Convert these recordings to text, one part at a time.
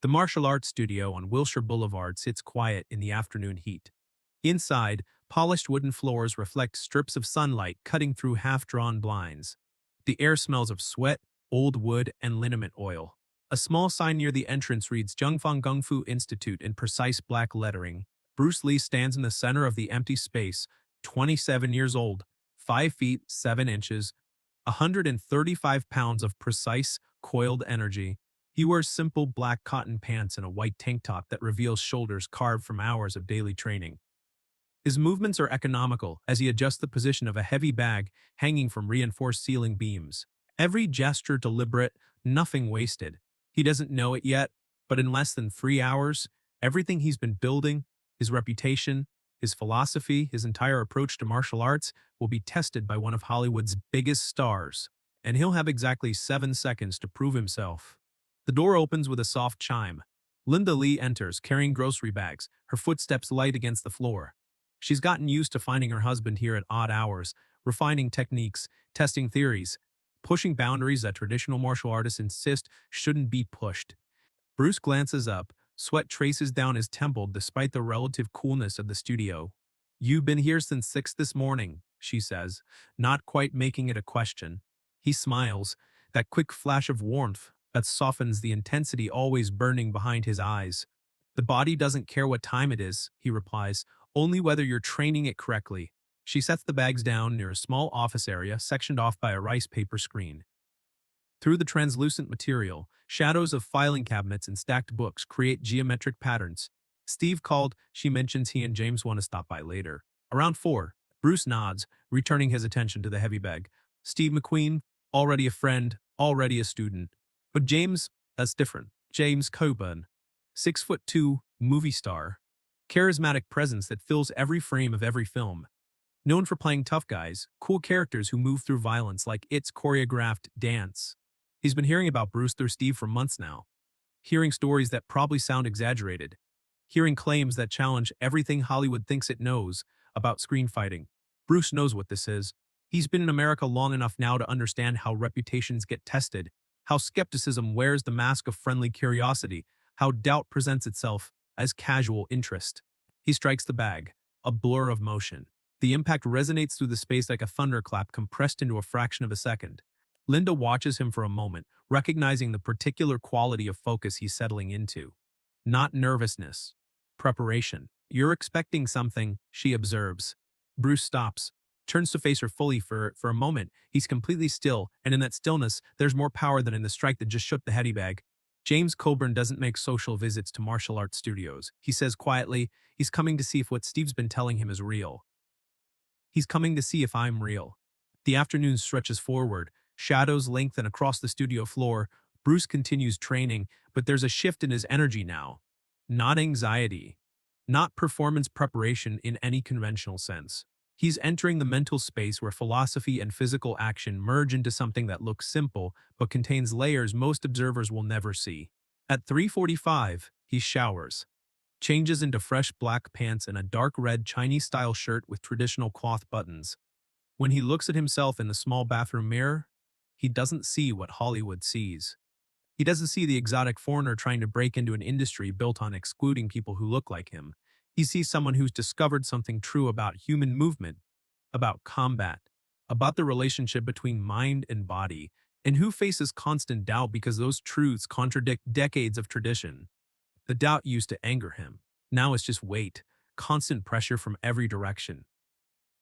The martial arts studio on Wilshire Boulevard sits quiet in the afternoon heat. Inside, polished wooden floors reflect strips of sunlight cutting through half-drawn blinds. The air smells of sweat, old wood, and liniment oil. A small sign near the entrance reads Zhengfang Kung Fu Institute in precise black lettering. Bruce Lee stands in the center of the empty space, 27 years old, 5 feet 7 inches, 135 pounds of precise, coiled energy. He wears simple black cotton pants and a white tank top that reveals shoulders carved from hours of daily training. His movements are economical as he adjusts the position of a heavy bag hanging from reinforced ceiling beams. Every gesture deliberate, nothing wasted. He doesn't know it yet, but in less than 3 hours, everything he's been building, his reputation, his philosophy, his entire approach to martial arts will be tested by one of Hollywood's biggest stars. And he'll have exactly 7 seconds to prove himself. The door opens with a soft chime. Linda Lee enters, carrying grocery bags, her footsteps light against the floor. She's gotten used to finding her husband here at odd hours, refining techniques, testing theories, pushing boundaries that traditional martial artists insist shouldn't be pushed. Bruce glances up, sweat traces down his temple despite the relative coolness of the studio. "You've been here since 6 this morning," she says, not quite making it a question. He smiles, that quick flash of warmth that softens the intensity always burning behind his eyes. "The body doesn't care what time it is," he replies, "only whether you're training it correctly." She sets the bags down near a small office area sectioned off by a rice paper screen. Through the translucent material, shadows of filing cabinets and stacked books create geometric patterns. "Steve called," she mentions he and James want to stop by later. Around 4, Bruce nods, returning his attention to the heavy bag. "Steve McQueen, already a friend, already a student. But James, that's different. James Coburn, 6'2", movie star. Charismatic presence that fills every frame of every film. Known for playing tough guys, cool characters who move through violence like It's choreographed dance." He's been hearing about Bruce through Steve for months now. Hearing stories that probably sound exaggerated. Hearing claims that challenge everything Hollywood thinks it knows about screen fighting. Bruce knows what this is. He's been in America long enough now to understand how reputations get tested, how skepticism wears the mask of friendly curiosity, how doubt presents itself as casual interest. He strikes the bag, a blur of motion. The impact resonates through the space like a thunderclap compressed into a fraction of a second. Linda watches him for a moment, recognizing the particular quality of focus he's settling into. Not nervousness. Preparation. "You're expecting something," she observes. Bruce stops, turns to face her fully for a moment. He's completely still, and in that stillness, there's more power than in the strike that just shook the heavy bag. James Coburn doesn't make social visits to martial arts studios. He says quietly, he's coming to see if what Steve's been telling him is real. He's coming to see if I'm real. The afternoon stretches forward, shadows lengthen across the studio floor. Bruce continues training, but there's a shift in his energy now. Not anxiety. Not performance preparation in any conventional sense. He's entering the mental space where philosophy and physical action merge into something that looks simple but contains layers most observers will never see. At 3:45, he showers, changes into fresh black pants and a dark red Chinese-style shirt with traditional cloth buttons. When he looks at himself in the small bathroom mirror, he doesn't see what Hollywood sees. He doesn't see the exotic foreigner trying to break into an industry built on excluding people who look like him. He sees someone who's discovered something true about human movement, about combat, about the relationship between mind and body, and who faces constant doubt because those truths contradict decades of tradition. The doubt used to anger him. Now it's just weight, constant pressure from every direction.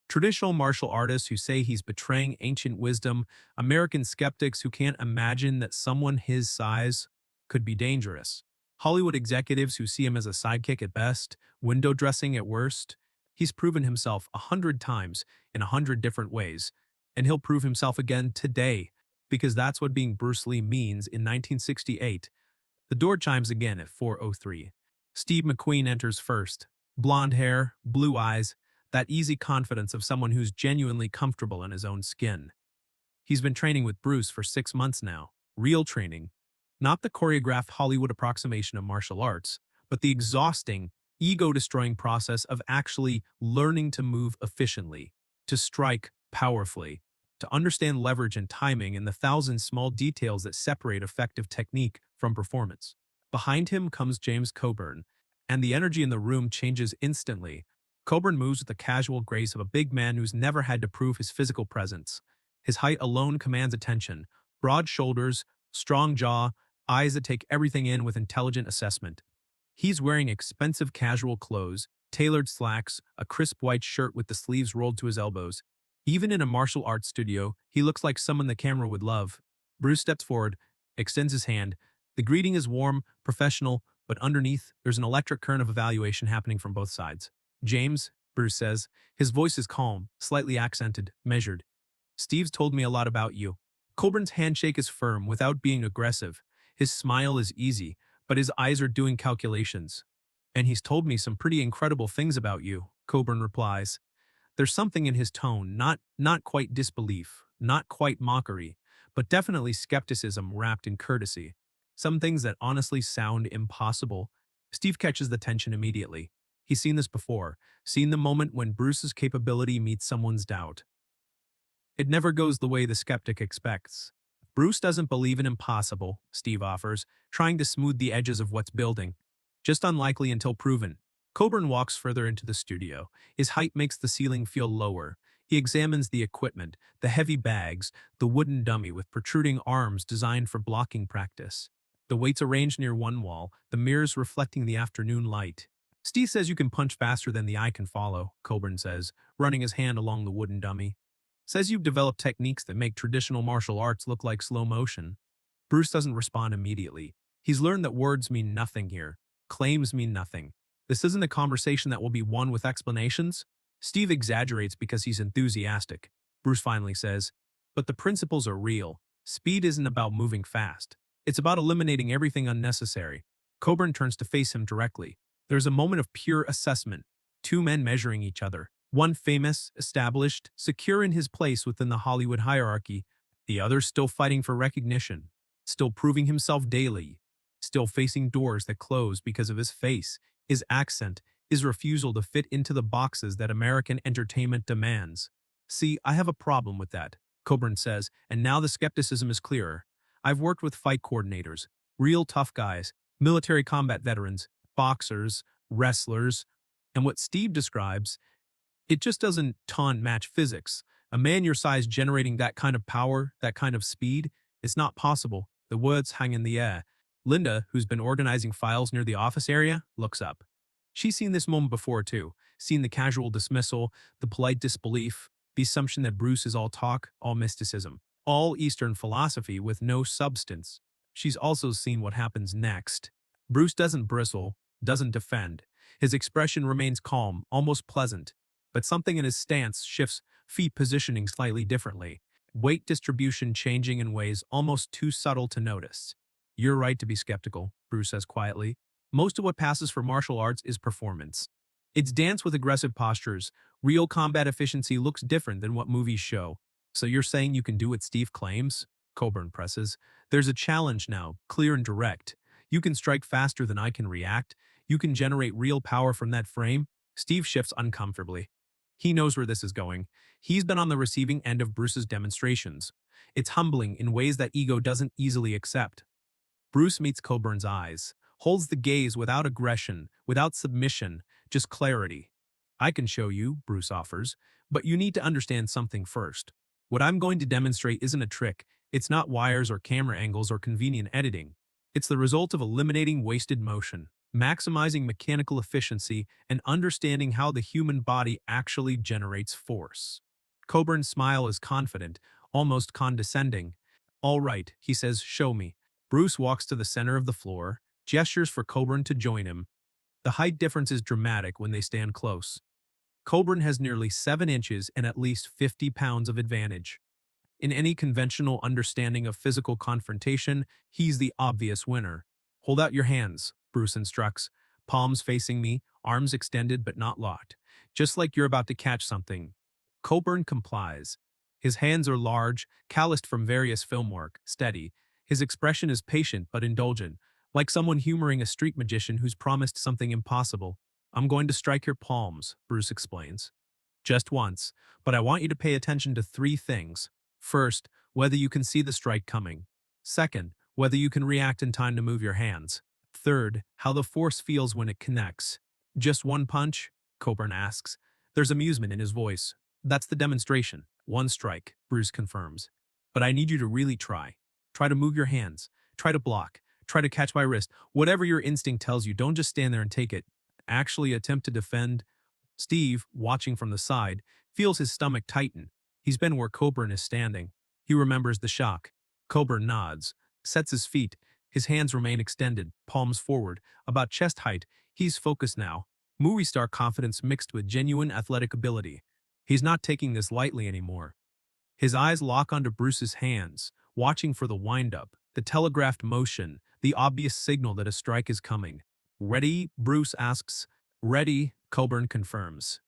Traditional martial artists who say he's betraying ancient wisdom, American skeptics who can't imagine that someone his size could be dangerous. Hollywood executives who see him as a sidekick at best, window dressing at worst. He's proven himself 100 times in 100 different ways, and he'll prove himself again today, because that's what being Bruce Lee means in 1968. The door chimes again at 4:03. Steve McQueen enters first. Blonde hair, blue eyes, that easy confidence of someone who's genuinely comfortable in his own skin. He's been training with Bruce for 6 months now. Real training. Not the choreographed Hollywood approximation of martial arts, but the exhausting, ego-destroying process of actually learning to move efficiently, to strike powerfully, to understand leverage and timing and the thousand small details that separate effective technique from performance. Behind him comes James Coburn, and the energy in the room changes instantly. Coburn moves with the casual grace of a big man who's never had to prove his physical presence. His height alone commands attention. Broad shoulders, strong jaw, eyes that take everything in with intelligent assessment. He's wearing expensive casual clothes, tailored slacks, a crisp white shirt with the sleeves rolled to his elbows. Even in a martial arts studio, he looks like someone the camera would love. Bruce steps forward, extends his hand. The greeting is warm, professional, but underneath, there's an electric current of evaluation happening from both sides. James, Bruce says. His voice is calm, slightly accented, measured. Steve's told me a lot about you. Coburn's handshake is firm without being aggressive. His smile is easy, but his eyes are doing calculations. And he's told me some pretty incredible things about you, Coburn replies. There's something in his tone, not quite disbelief, not quite mockery, but definitely skepticism wrapped in courtesy. Some things that honestly sound impossible. Steve catches the tension immediately. He's seen this before, seen the moment when Bruce's capability meets someone's doubt. It never goes the way the skeptic expects. Bruce doesn't believe in impossible, Steve offers, trying to smooth the edges of what's building. Just unlikely until proven. Coburn walks further into the studio. His height makes the ceiling feel lower. He examines the equipment, the heavy bags, the wooden dummy with protruding arms designed for blocking practice. The weights arranged near one wall, the mirrors reflecting the afternoon light. Steve says you can punch faster than the eye can follow, Coburn says, running his hand along the wooden dummy. Says you've developed techniques that make traditional martial arts look like slow motion. Bruce doesn't respond immediately. He's learned that words mean nothing here. Claims mean nothing. This isn't a conversation that will be won with explanations. Steve exaggerates because he's enthusiastic. Bruce finally says, but the principles are real. Speed isn't about moving fast. It's about eliminating everything unnecessary. Coburn turns to face him directly. There's a moment of pure assessment. Two men measuring each other. One famous, established, secure in his place within the Hollywood hierarchy. The other still fighting for recognition. Still proving himself daily. Still facing doors that close because of his face, his accent, his refusal to fit into the boxes that American entertainment demands. See, I have a problem with that, Coburn says, and now the skepticism is clearer. I've worked with fight coordinators, real tough guys, military combat veterans, boxers, wrestlers, and what Steve describes, it just doesn't match physics. A man your size generating that kind of power, that kind of speed, it's not possible. The words hang in the air. Linda, who's been organizing files near the office area, looks up. She's seen this moment before too, seen the casual dismissal, the polite disbelief, the assumption that Bruce is all talk, all mysticism, all Eastern philosophy with no substance. She's also seen what happens next. Bruce doesn't bristle, doesn't defend. His expression remains calm, almost pleasant. But something in his stance shifts, feet positioning slightly differently, weight distribution changing in ways almost too subtle to notice. You're right to be skeptical, Bruce says quietly. Most of what passes for martial arts is performance. It's dance with aggressive postures. Real combat efficiency looks different than what movies show. So you're saying you can do what Steve claims? Coburn presses. There's a challenge now, clear and direct. You can strike faster than I can react. You can generate real power from that frame. Steve shifts uncomfortably. He knows where this is going. He's been on the receiving end of Bruce's demonstrations. It's humbling in ways that ego doesn't easily accept. Bruce meets Coburn's eyes, holds the gaze without aggression, without submission, just clarity. I can show you, Bruce offers, but you need to understand something first. What I'm going to demonstrate isn't a trick. It's not wires or camera angles or convenient editing. It's the result of eliminating wasted motion, maximizing mechanical efficiency, and understanding how the human body actually generates force. Coburn's smile is confident, almost condescending. All right, he says, show me. Bruce walks to the center of the floor, gestures for Coburn to join him. The height difference is dramatic when they stand close. Coburn has nearly 7 inches and at least 50 pounds of advantage. In any conventional understanding of physical confrontation, he's the obvious winner. Hold out your hands, Bruce instructs, palms facing me, arms extended but not locked, just like you're about to catch something. Coburn complies. His hands are large, calloused from various film work, steady. His expression is patient but indulgent, like someone humoring a street magician who's promised something impossible. I'm going to strike your palms, Bruce explains. Just once, but I want you to pay attention to 3 things. First, whether you can see the strike coming. Second, whether you can react in time to move your hands. Third, how the force feels when it connects. Just one punch? Coburn asks. There's amusement in his voice. That's the demonstration. One strike, Bruce confirms. But I need you to really try. Try to move your hands. Try to block. Try to catch my wrist. Whatever your instinct tells you, don't just stand there and take it. Actually attempt to defend. Steve, watching from the side, feels his stomach tighten. He's been where Coburn is standing. He remembers the shock. Coburn nods, sets his feet. His hands remain extended, palms forward, about chest height. He's focused now. Movie star confidence mixed with genuine athletic ability. He's not taking this lightly anymore. His eyes lock onto Bruce's hands, watching for the wind-up, the telegraphed motion, the obvious signal that a strike is coming. Ready? Bruce asks. Ready, Coburn confirms.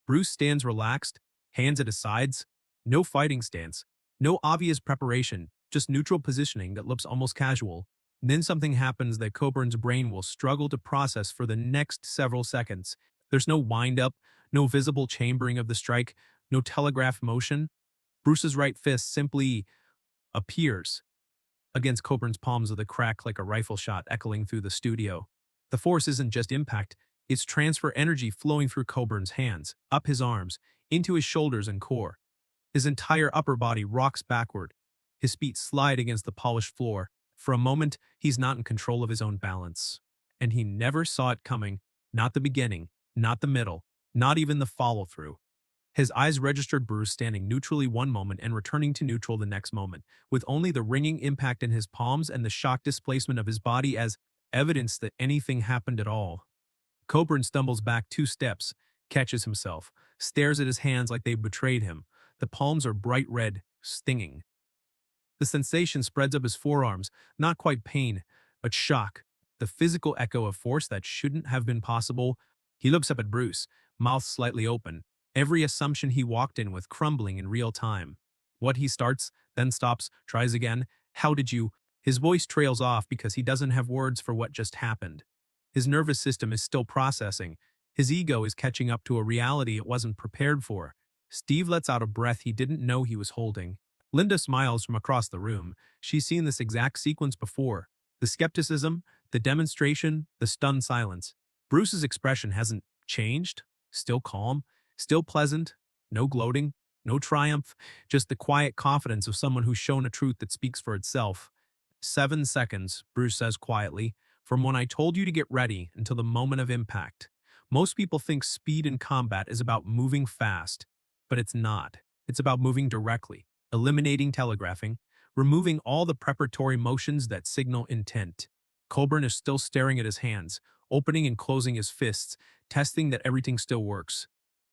Bruce stands relaxed, hands at his sides. No fighting stance, no obvious preparation, just neutral positioning that looks almost casual. Then something happens that Coburn's brain will struggle to process for the next several seconds. There's no wind-up, no visible chambering of the strike, no telegraphed motion. Bruce's right fist simply appears against Coburn's palms with a crack like a rifle shot echoing through the studio. The force isn't just impact, it's transfer energy flowing through Coburn's hands, up his arms, into his shoulders and core. His entire upper body rocks backward. His feet slide against the polished floor. For a moment, he's not in control of his own balance. And he never saw it coming, not the beginning, not the middle, not even the follow-through. His eyes registered Bruce standing neutrally one moment and returning to neutral the next moment, with only the ringing impact in his palms and the shock displacement of his body as evidence that anything happened at all. Coburn stumbles back 2 steps, catches himself, stares at his hands like they've betrayed him. The palms are bright red, stinging. The sensation spreads up his forearms, not quite pain, but shock, the physical echo of force that shouldn't have been possible. He looks up at Bruce, mouth slightly open, every assumption he walked in with crumbling in real time. What he starts, then stops, tries again. How did you? His voice trails off because he doesn't have words for what just happened. His nervous system is still processing. His ego is catching up to a reality it wasn't prepared for. Steve lets out a breath he didn't know he was holding. Linda smiles from across the room. She's seen this exact sequence before. The skepticism, the demonstration, the stunned silence. Bruce's expression hasn't changed. Still calm, still pleasant, no gloating, no triumph, just the quiet confidence of someone who's shown a truth that speaks for itself. 7 seconds, Bruce says quietly, from when I told you to get ready until the moment of impact. Most people think speed in combat is about moving fast, but it's not. It's about moving directly, eliminating telegraphing, removing all the preparatory motions that signal intent. Coburn is still staring at his hands, opening and closing his fists, testing that everything still works.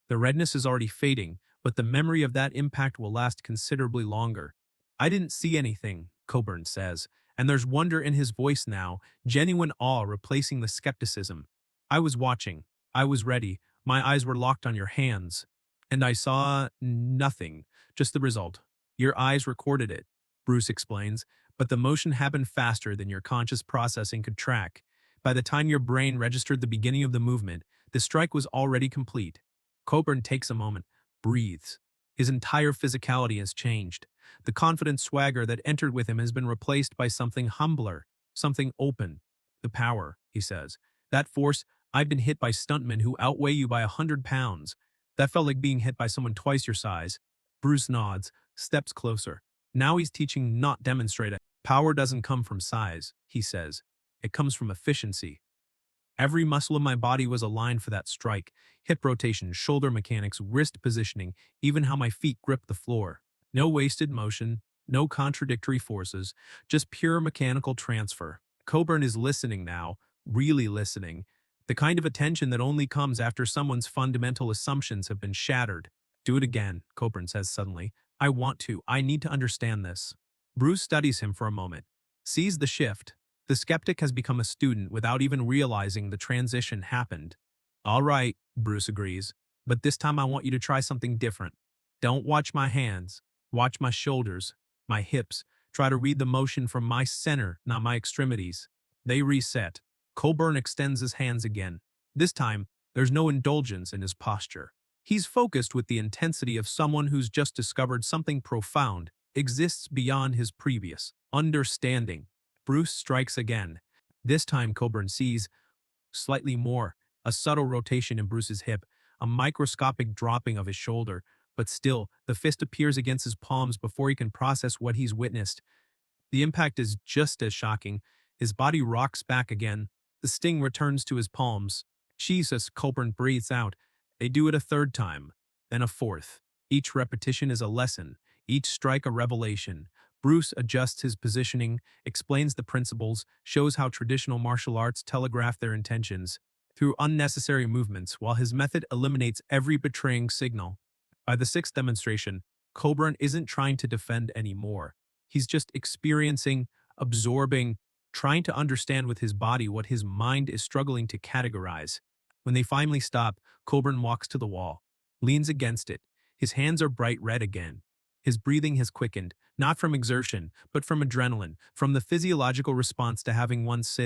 The redness is already fading, but the memory of that impact will last considerably longer. I didn't see anything, Coburn says, and there's wonder in his voice now, genuine awe replacing the skepticism. I was watching. I was ready. My eyes were locked on your hands. And I saw nothing, just the result. Your eyes recorded it, Bruce explains, but the motion happened faster than your conscious processing could track. By the time your brain registered the beginning of the movement, the strike was already complete. Coburn takes a moment, breathes. His entire physicality has changed. The confident swagger that entered with him has been replaced by something humbler, something open. The power, he says. That force, I've been hit by stuntmen who outweigh you by 100 pounds. That felt like being hit by someone twice your size. Bruce nods, steps closer. Now he's teaching, not demonstrating. Power doesn't come from size, he says. It comes from efficiency. Every muscle in my body was aligned for that strike. Hip rotation, shoulder mechanics, wrist positioning, even how my feet gripped the floor. No wasted motion, no contradictory forces, just pure mechanical transfer. Coburn is listening now, really listening. The kind of attention that only comes after someone's fundamental assumptions have been shattered. Do it again, Coburn says suddenly. I want to. I need to understand this. Bruce studies him for a moment, sees the shift. The skeptic has become a student without even realizing the transition happened. All right, Bruce agrees, but this time I want you to try something different. Don't watch my hands. Watch my shoulders, my hips. Try to read the motion from my center, not my extremities. They reset. Coburn extends his hands again. This time, there's no indulgence in his posture. He's focused with the intensity of someone who's just discovered something profound, exists beyond his previous understanding. Bruce strikes again. This time Coburn sees slightly more, a subtle rotation in Bruce's hip, a microscopic dropping of his shoulder, but still, the fist appears against his palms before he can process what he's witnessed. The impact is just as shocking. His body rocks back again. The sting returns to his palms. Jesus, Coburn breathes out. They do it a third time, then a fourth. Each repetition is a lesson, each strike a revelation. Bruce adjusts his positioning, explains the principles, shows how traditional martial arts telegraph their intentions through unnecessary movements, while his method eliminates every betraying signal. By the sixth demonstration, Coburn isn't trying to defend anymore. He's just experiencing, absorbing, trying to understand with his body what his mind is struggling to categorize. When they finally stop, Coburn walks to the wall, leans against it. His hands are bright red again. His breathing has quickened, not from exertion, but from adrenaline, from the physiological response to having one's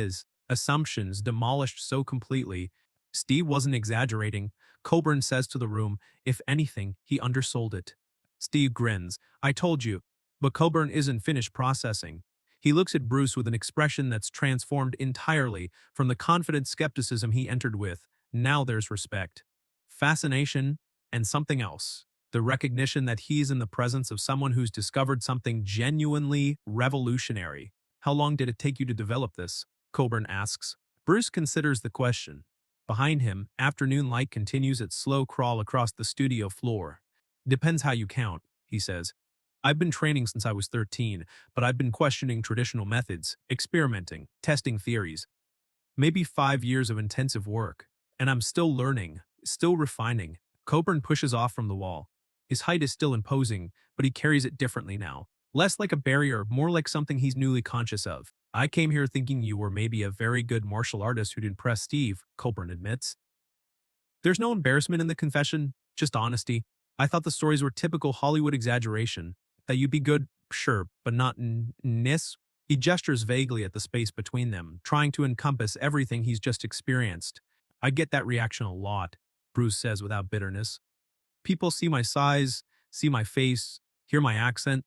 assumptions demolished so completely. Steve wasn't exaggerating. Coburn says to the room, if anything, he undersold it. Steve grins. I told you. But Coburn isn't finished processing. He looks at Bruce with an expression that's transformed entirely from the confident skepticism he entered with. Now there's respect, fascination, and something else. The recognition that he's in the presence of someone who's discovered something genuinely revolutionary. How long did it take you to develop this? Coburn asks. Bruce considers the question. Behind him, afternoon light continues its slow crawl across the studio floor. Depends how you count, he says. I've been training since I was 13, but I've been questioning traditional methods, experimenting, testing theories. Maybe 5 years of intensive work. And I'm still learning, still refining. Coburn pushes off from the wall. His height is still imposing, but he carries it differently now. Less like a barrier, more like something he's newly conscious of. I came here thinking you were maybe a very good martial artist who'd impress Steve, Coburn admits. There's no embarrassment in the confession, just honesty. I thought the stories were typical Hollywood exaggeration. That you'd be good, sure, but not in this. He gestures vaguely at the space between them, trying to encompass everything he's just experienced. I get that reaction a lot, Bruce says without bitterness. People see my size, see my face, hear my accent.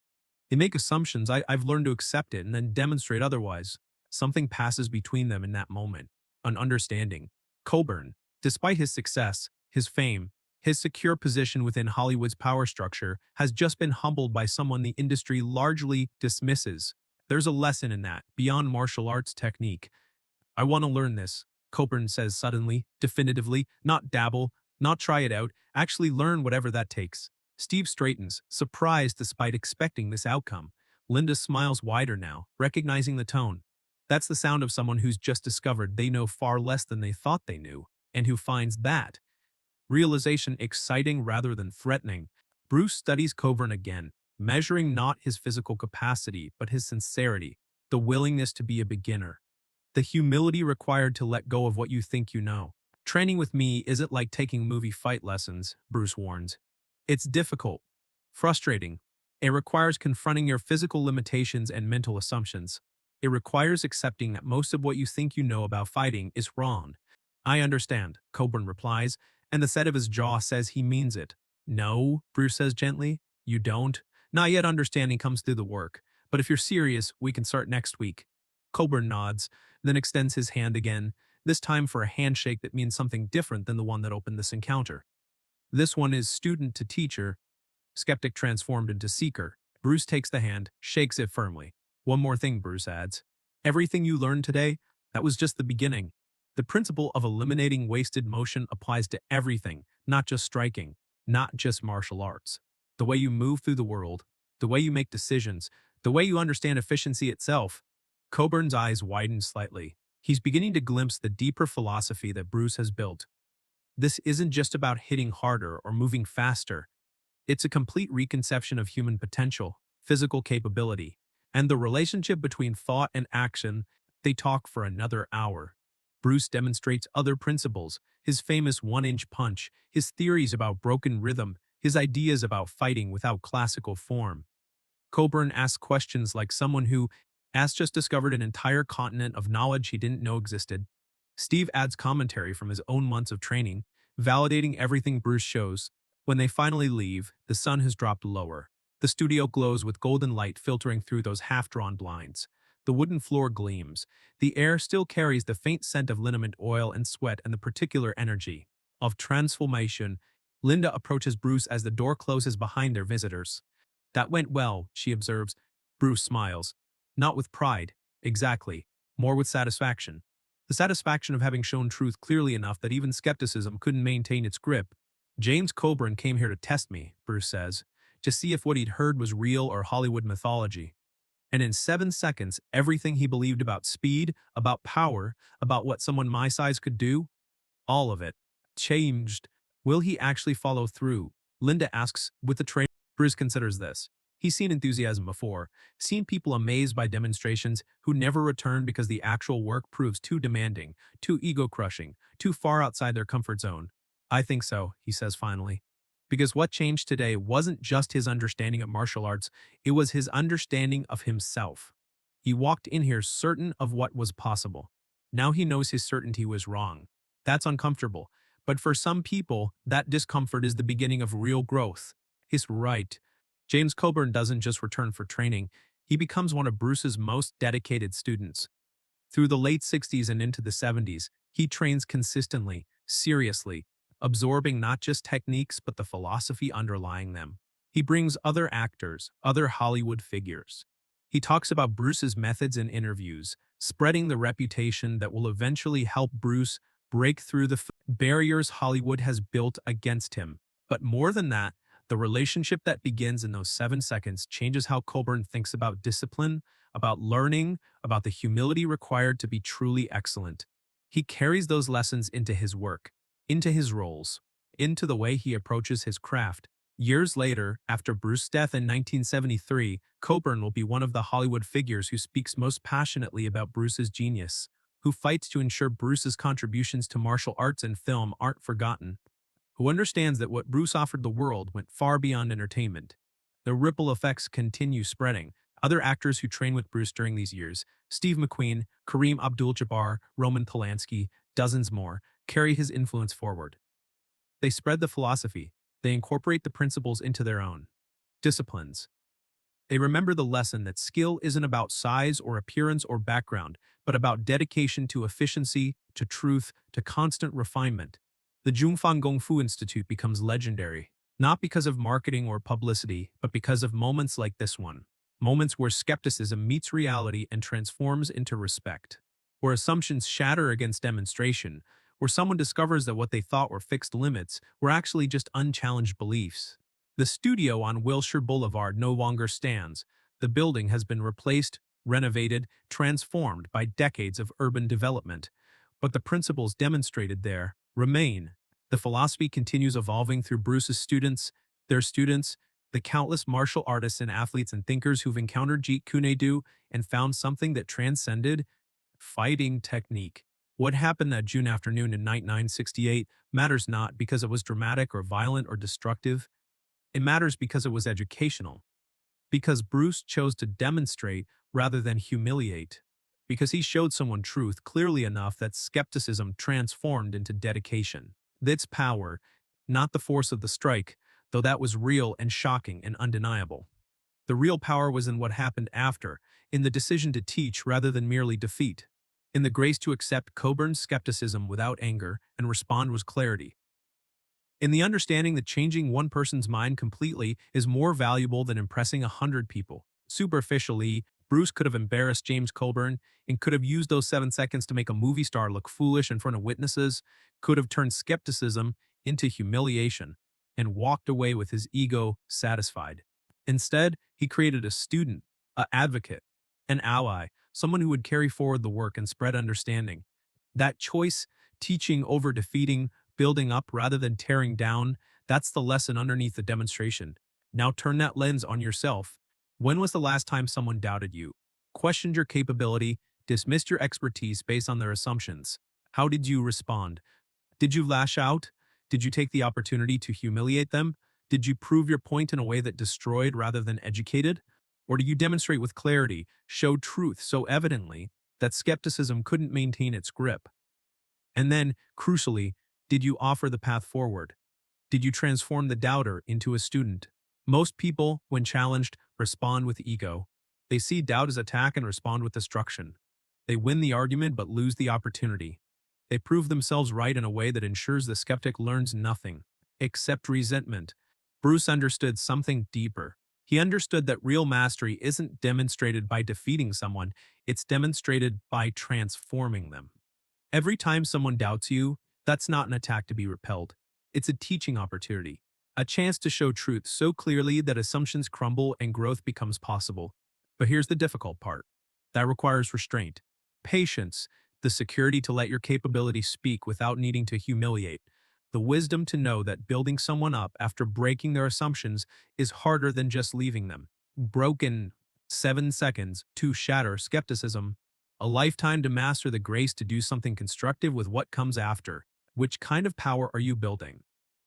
They make assumptions. I've learned to accept it and then demonstrate otherwise. Something passes between them in that moment. An understanding. Coburn, despite his success, his fame, his secure position within Hollywood's power structure, has just been humbled by someone the industry largely dismisses. There's a lesson in that, beyond martial arts technique. I want to learn this, Coburn says suddenly, definitively, not dabble, not try it out, actually learn whatever that takes. Steve straightens, surprised despite expecting this outcome. Linda smiles wider now, recognizing the tone. That's the sound of someone who's just discovered they know far less than they thought they knew, and who finds that realization exciting rather than threatening. Bruce studies Coburn again, measuring not his physical capacity, but his sincerity, the willingness to be a beginner, the humility required to let go of what you think you know. Training with me isn't like taking movie fight lessons, Bruce warns. It's difficult, frustrating. It requires confronting your physical limitations and mental assumptions. It requires accepting that most of what you think you know about fighting is wrong. I understand, Coburn replies, and the set of his jaw says he means it. No, Bruce says gently, you don't. Not yet. Understanding comes through the work. But if you're serious, we can start next week. Coburn nods, then extends his hand again, this time for a handshake that means something different than the one that opened this encounter. This one is student to teacher, skeptic transformed into seeker. Bruce takes the hand, shakes it firmly. One more thing, Bruce adds. Everything you learned today, that was just the beginning. The principle of eliminating wasted motion applies to everything, not just striking, not just martial arts. The way you move through the world, the way you make decisions, the way you understand efficiency itself. Coburn's eyes widen slightly. He's beginning to glimpse the deeper philosophy that Bruce has built. This isn't just about hitting harder or moving faster. It's a complete reconception of human potential, physical capability, and the relationship between thought and action. They talk for another hour. Bruce demonstrates other principles, his famous one-inch punch, his theories about broken rhythm, his ideas about fighting without classical form. Coburn asks questions like someone who has just discovered an entire continent of knowledge he didn't know existed. Steve adds commentary from his own months of training, validating everything Bruce shows. When they finally leave, the sun has dropped lower. The studio glows with golden light filtering through those half-drawn blinds. The wooden floor gleams. The air still carries the faint scent of liniment oil and sweat and the particular energy of transformation. Linda approaches Bruce as the door closes behind their visitors. That went well, she observes. Bruce smiles. Not with pride, exactly, more with satisfaction. The satisfaction of having shown truth clearly enough that even skepticism couldn't maintain its grip. James Coburn came here to test me, Bruce says, to see if what he'd heard was real or Hollywood mythology. And in 7 seconds, everything he believed about speed, about power, about what someone my size could do, all of it, changed. Will he actually follow through? Linda asks, with the train. Bruce considers this. He's seen enthusiasm before, seen people amazed by demonstrations who never return because the actual work proves too demanding, too ego-crushing, too far outside their comfort zone. I think so, he says finally. Because what changed today wasn't just his understanding of martial arts, it was his understanding of himself. He walked in here certain of what was possible. Now he knows his certainty was wrong. That's uncomfortable, but for some people, that discomfort is the beginning of real growth. He's right. James Coburn doesn't just return for training, he becomes one of Bruce's most dedicated students. Through the late 60s and into the 70s, he trains consistently, seriously, absorbing not just techniques but the philosophy underlying them. He brings other actors, other Hollywood figures. He talks about Bruce's methods in interviews, spreading the reputation that will eventually help Bruce break through the barriers Hollywood has built against him. But more than that, the relationship that begins in those 7 seconds changes how Coburn thinks about discipline, about learning, about the humility required to be truly excellent. He carries those lessons into his work, into his roles, into the way he approaches his craft. Years later, after Bruce's death in 1973, Coburn will be one of the Hollywood figures who speaks most passionately about Bruce's genius, who fights to ensure Bruce's contributions to martial arts and film aren't forgotten, who understands that what Bruce offered the world went far beyond entertainment. The ripple effects continue spreading. Other actors who train with Bruce during these years, Steve McQueen, Kareem Abdul-Jabbar, Roman Polanski, dozens more, carry his influence forward. They spread the philosophy. They incorporate the principles into their own disciplines. They remember the lesson that skill isn't about size or appearance or background, but about dedication to efficiency, to truth, to constant refinement. The Jungfang Gong Fu Institute becomes legendary, not because of marketing or publicity, but because of moments like this one. Moments where skepticism meets reality and transforms into respect. Where assumptions shatter against demonstration. Where someone discovers that what they thought were fixed limits were actually just unchallenged beliefs. The studio on Wilshire Boulevard no longer stands. The building has been replaced, renovated, transformed by decades of urban development. But the principles demonstrated there remain. The philosophy continues evolving through Bruce's students, their students, the countless martial artists and athletes and thinkers who've encountered Jeet Kune Do and found something that transcended fighting technique. What happened that June afternoon in 1968 matters not because it was dramatic or violent or destructive. It matters because it was educational. Because Bruce chose to demonstrate rather than humiliate. Because he showed someone truth clearly enough that skepticism transformed into dedication. That's power, not the force of the strike, though that was real and shocking and undeniable. The real power was in what happened after, in the decision to teach rather than merely defeat. In the grace to accept Coburn's skepticism without anger and respond with clarity. In the understanding that changing one person's mind completely is more valuable than impressing 100 people. Superficially, Bruce could have embarrassed James Coburn and could have used those 7 seconds to make a movie star look foolish in front of witnesses, could have turned skepticism into humiliation, and walked away with his ego satisfied. Instead, he created a student, an advocate, an ally, someone who would carry forward the work and spread understanding. That choice, teaching over defeating, building up rather than tearing down, that's the lesson underneath the demonstration. Now turn that lens on yourself. When was the last time someone doubted you, questioned your capability, dismissed your expertise based on their assumptions? How did you respond? Did you lash out? Did you take the opportunity to humiliate them? Did you prove your point in a way that destroyed rather than educated? Or did you demonstrate with clarity, show truth so evidently that skepticism couldn't maintain its grip? And then, crucially, did you offer the path forward? Did you transform the doubter into a student? Most people, when challenged, respond with ego. They see doubt as attack and respond with destruction. They win the argument but lose the opportunity. They prove themselves right in a way that ensures the skeptic learns nothing, except resentment. Bruce understood something deeper. He understood that real mastery isn't demonstrated by defeating someone, it's demonstrated by transforming them. Every time someone doubts you, that's not an attack to be repelled. It's a teaching opportunity, a chance to show truth so clearly that assumptions crumble and growth becomes possible. But here's the difficult part. That requires restraint, patience, the security to let your capability speak without needing to humiliate, the wisdom to know that building someone up after breaking their assumptions is harder than just leaving them broken 7 seconds to shatter skepticism, a lifetime to master the grace to do something constructive with what comes after. Which kind of power are you building?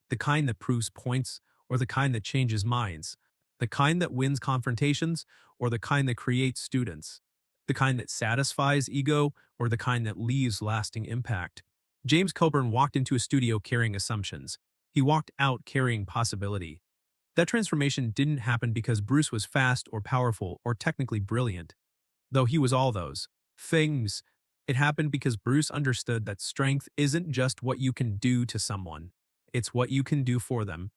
The kind that proves points or the kind that changes minds? The kind that wins confrontations or the kind that creates students? The kind that satisfies ego or the kind that leaves lasting impact? James Coburn walked into a studio carrying assumptions. He walked out carrying possibility. That transformation didn't happen because Bruce was fast or powerful or technically brilliant. Though he was all those things, it happened because Bruce understood that strength isn't just what you can do to someone, it's what you can do for them.